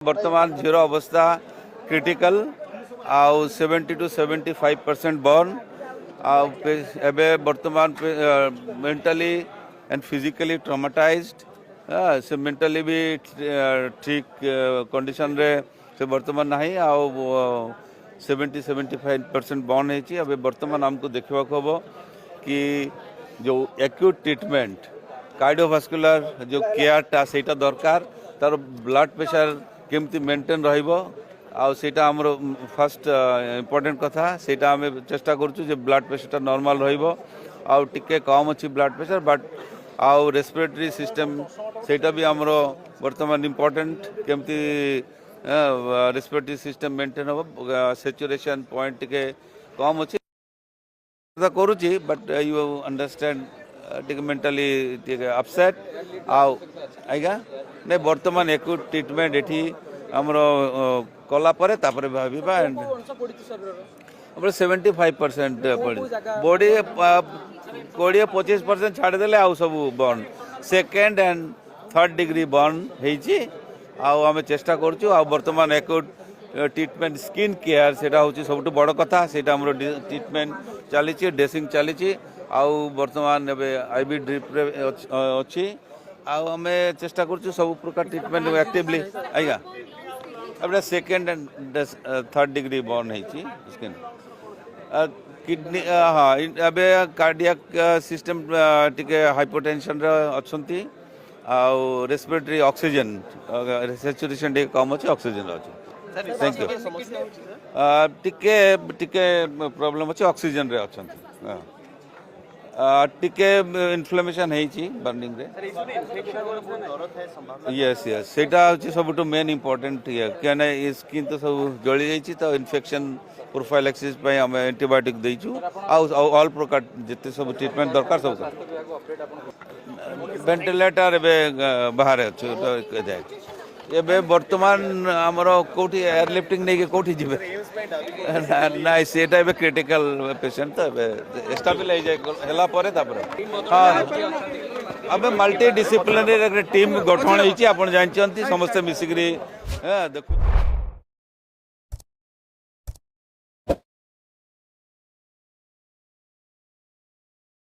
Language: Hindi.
वर्तमान झीर अवस्था क्रिटिकल आउ 70 to 75% बर्न आबे वर्तमान मेंटली एंड फिजिकली ट्रॉमाटाइज्ड से मेंटली भी ठीक कंडीशन रे से वर्तमान नहीं आउ 70-75% बर्न होती है। वर्तमान आमको देखा हम कि जो एक्यूट ट्रीटमेंट कार्डियोवास्कुलर जो केयरटा सेटा दरकार तार ब्लड प्रेशर केमती मेंटेन रहिबो आउ सेटा हमर फर्स्ट इम्पोर्टेंट कथा सेटा हमें चेष्टा करूँ जे ब्लड प्रेशर नॉर्मल रहिबो आउ टिके कम अच्छी ब्लड प्रेशर बट आउ रेस्पिरेटरी सिस्टम सेटा भी हमर वर्तमान इम्पोर्टेंट केमती रेस्पिरेटरी सिस्टम मेंटेन हो सैचुरेशन पॉइंट टिके कम अच्छी करूँ बट यू अंडरस्टैंड टिके मेंटली टिके अपसेट आउ आज्ञा नहीं वर्तमान एक ट्रीटमेंट ये आमर कला भाविबा एंड 75% बॉडी 20-25% छाड़देले आउ सब burn second and third degree burn होती आम चेष्टा करूँ आ वर्तमान एक ट्रीटमेंट स्किन केयर से सब बड़ कथा से ट्रीटमेंट चली ड्रेसिंग चली आउ वर्तमान आईवी ड्रिप अच्छी आम चेष्टा करूँ सब प्रकार ट्रीटमेंट एक्टिवली आज्ञा अब second and third degree burn होती स्किन किडनी हाँ अबे कार्डियक सिस्टम टिके हाइपोटेंशन अच्छी आउ रेस्पिरेटरी ऑक्सीजन सैचुरेशन टिके कम अच्छे ऑक्सीजन अच्छे थैंक यू टिके टिके प्रॉब्लम अच्छे ऑक्सीजन रे अच्छा टिके इन्फ्लेमेशन है बर्निंग रे यस यस सेटा होची सबटू मेन इंपोर्टेंट ये क्या ये स्किन तो सब जली जाइए तो इन्फेक्शन प्रोफाइलैक्सिस पे हम एंटीबायोटिक देइछु ऑल प्रकार जिते सब ट्रीटमेंट दरकार सब वेंटिलेटर एबे बाहर अच्छे जाए एबे वर्तमान आमर कोठी एयरलिफ्टिंग नहीं कोठी जीवे ना सेटा एबे क्रिटिकल पेशेंट तो एबे स्टेबलाइज होला परे तापरे हां अबे मल्टी डिसिप्लिनरी टीम गठन होईची आपण जानचंती समस्त मिसिकरी देखु